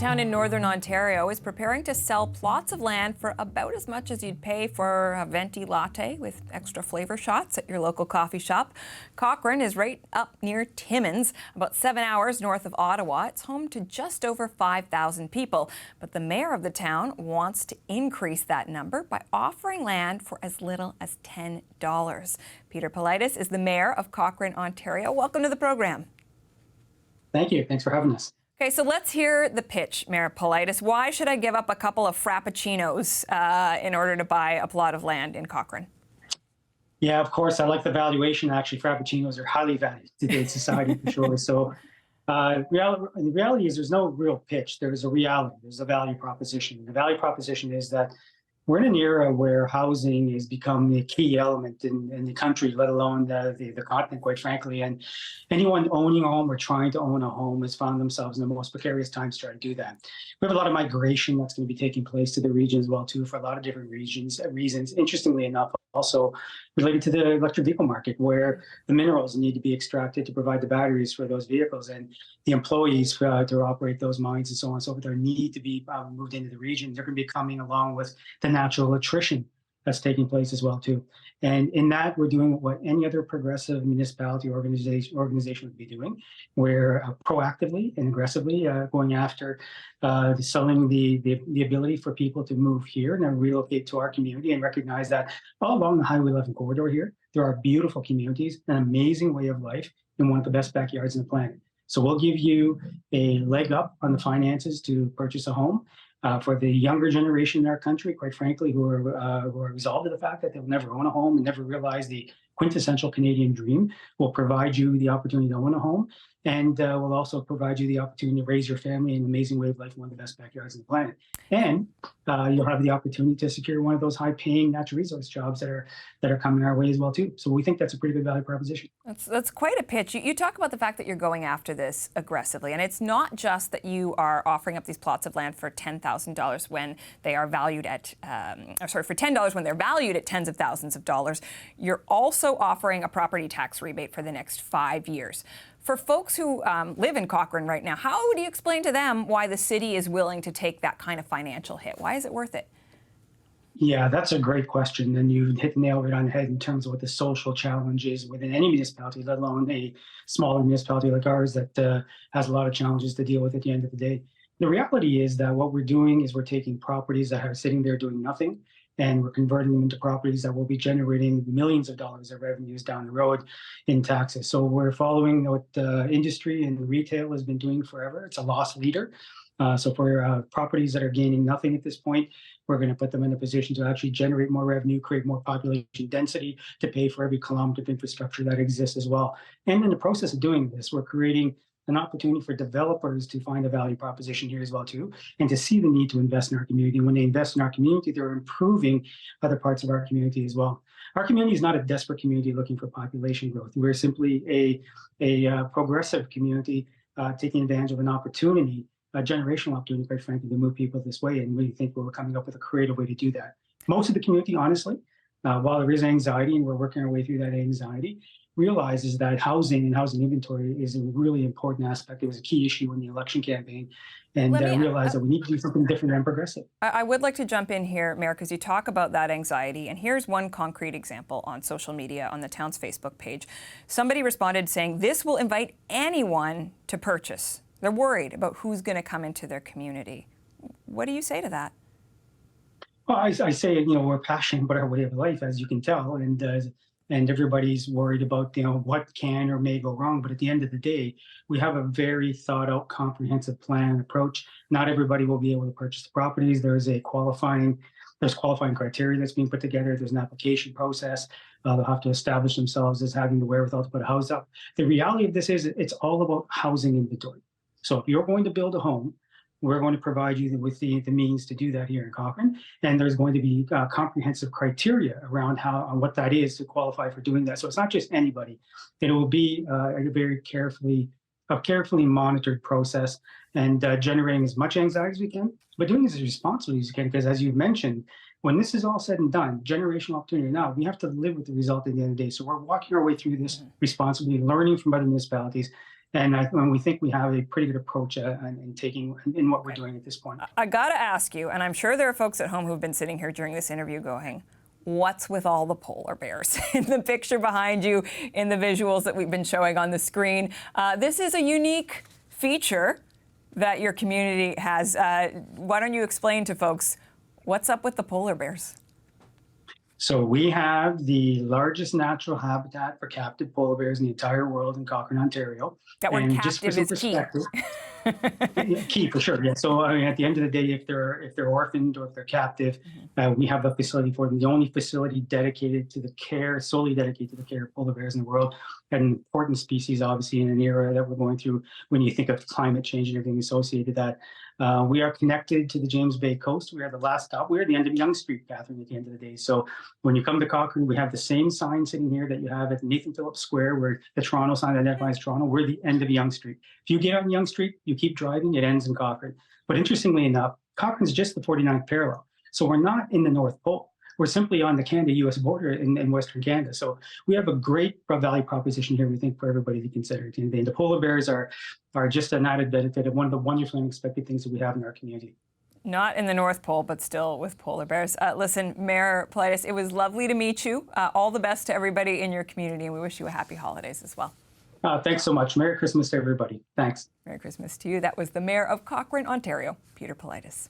town in northern Ontario is preparing to sell plots of land for about as much as you'd pay for a venti latte with extra flavor shots at your local coffee shop. Cochrane is right up near Timmins, about 7 hours north of Ottawa. It's home to just over 5,000 people, but the mayor of the town wants to increase that number by offering land for as little as $10. Peter Politis is the mayor of Cochrane, Ontario. Welcome to the program. Thank you. Thanks for having us. Okay, so let's hear the pitch, Mayor Politis. Why should I give up a couple of frappuccinos in order to buy a plot of land in Cochrane? Yeah, of course. I like the valuation. Actually, frappuccinos are highly valued in today's society for sure. So the reality is there's no real pitch. There's a reality. There's a value proposition. The value proposition is that we're in an era where housing has become a key element in the country, let alone the continent, quite frankly. And anyone owning a home or trying to own a home has found themselves in the most precarious times to try to do that. We have a lot of migration that's going to be taking place to the region as well, too, for a lot of different reasons. Interestingly enough, also related to the electric vehicle market, where the minerals need to be extracted to provide the batteries for those vehicles, and the employees to operate those mines and so on and so forth need to be moved into the region. They're going to be coming along with the natural attrition that's taking place as well too. And in that, we're doing what any other progressive municipality organization would be doing. We're proactively and aggressively going after selling the ability for people to move here and then relocate to our community, and recognize that all along the Highway 11 corridor here, there are beautiful communities, an amazing way of life, and one of the best backyards on the planet. So we'll give you a leg up on the finances to purchase a home. For the younger generation in our country, quite frankly, who are resolved to the fact that they'll never own a home and never realize the quintessential Canadian dream, we'll provide you the opportunity to own a home, and we'll also provide you the opportunity to raise your family in an amazing way of life, one of the best backyards on the planet. And you'll have the opportunity to secure one of those high-paying natural resource jobs that are coming our way as well too. So we think that's a pretty good value proposition. That's quite a pitch. You talk about the fact that you're going after this aggressively, and it's not just that you are offering up these plots of land for $10,000 when they are valued at, for $10 when they're valued at tens of thousands of dollars. You're also offering a property tax rebate for the next 5 years. For folks who live in Cochrane right now, how would you explain to them why the city is willing to take that kind of financial hit? Why is it worth it? Yeah, that's a great question. And you hit the nail right on the head in terms of what the social challenge is within any municipality, let alone a smaller municipality like ours that has a lot of challenges to deal with at the end of the day. The reality is that what we're doing is we're taking properties that are sitting there doing nothing, and we're converting them into properties that will be generating millions of dollars of revenues down the road in taxes. So we're following what industry and retail has been doing forever. It's a loss leader. So for properties that are gaining nothing at this point, we're going to put them in a position to actually generate more revenue, create more population density to pay for every kilometer of infrastructure that exists as well. And in the process of doing this, we're creating an opportunity for developers to find a value proposition here as well too, and to see the need to invest in our community. When they invest in our community, they're improving other parts of our community as well. Our community is not a desperate community looking for population growth. We're simply a progressive community taking advantage of an opportunity, a generational opportunity, quite frankly, to move people this way. And we think we're coming up with a creative way to do that. Most of the community, honestly, while there is anxiety and we're working our way through that anxiety, realizes that housing and housing inventory is a really important aspect. It was a key issue in the election campaign, and realized that we need to do something different and progressive. I would like to jump in here, Mayor, because you talk about that anxiety, and here's one concrete example on social media on the town's Facebook page. Somebody responded saying, "This will invite anyone to purchase." They're worried about who's going to come into their community. What do you say to that? Well, I say, we're passionate about our way of life, as you can tell, and everybody's worried about, what can or may go wrong. But at the end of the day, we have a very thought out, comprehensive plan and approach. Not everybody will be able to purchase the properties. There's qualifying criteria that's being put together. There's an application process. They'll have to establish themselves as having the wherewithal to put a house up. The reality of this is it's all about housing inventory. So if you're going to build a home, we're going to provide you with the means to do that here in Cochrane, and there's going to be comprehensive criteria around what that is to qualify for doing that. So it's not just anybody. It will be a very carefully monitored process, and generating as much anxiety as we can, but doing this as responsibly as you can, because as you mentioned, when this is all said and done, generational opportunity now, we have to live with the result at the end of the day. So we're walking our way through this responsibly, learning from other municipalities, And we think we have a pretty good approach in what we're doing at this point. I got to ask you, and I'm sure there are folks at home who've been sitting here during this interview going, what's with all the polar bears in the picture behind you, in the visuals that we've been showing on the screen? This is a unique feature that your community has. Why don't you explain to folks what's up with the polar bears? So we have the largest natural habitat for captive polar bears in the entire world in Cochrane, Ontario. That word captive is key. Key for sure. Yeah. So I mean, at the end of the day, if they're orphaned or if they're captive, we have a facility for them. The only facility dedicated to the care, solely dedicated to the care of polar bears in the world. An important species, obviously, in an era that we're going through. When you think of climate change and everything associated with that, we are connected to the James Bay coast. We are the last stop. We're at the end of Yonge Street, Catherine, at the end of the day. So when you come to Cochrane, we have the same sign sitting here that you have at Nathan Phillips Square, where the Toronto sign identifies Toronto. We're the end of Yonge Street. If you get on Yonge Street, you keep driving, it ends in Cochrane. But interestingly enough, Cochrane's just the 49th parallel. So we're not in the North Pole. We're simply on the Canada-US border in Western Canada. So we have a great value proposition here, we think, for everybody to consider. And the polar bears are just an added benefit of one of the wonderful and unexpected things that we have in our community. Not in the North Pole, but still with polar bears. Listen, Mayor Politis, it was lovely to meet you. All the best to everybody in your community, and we wish you a happy holidays as well. Thanks so much. Merry Christmas to everybody. Thanks. Merry Christmas to you. That was the Mayor of Cochrane, Ontario, Peter Politis.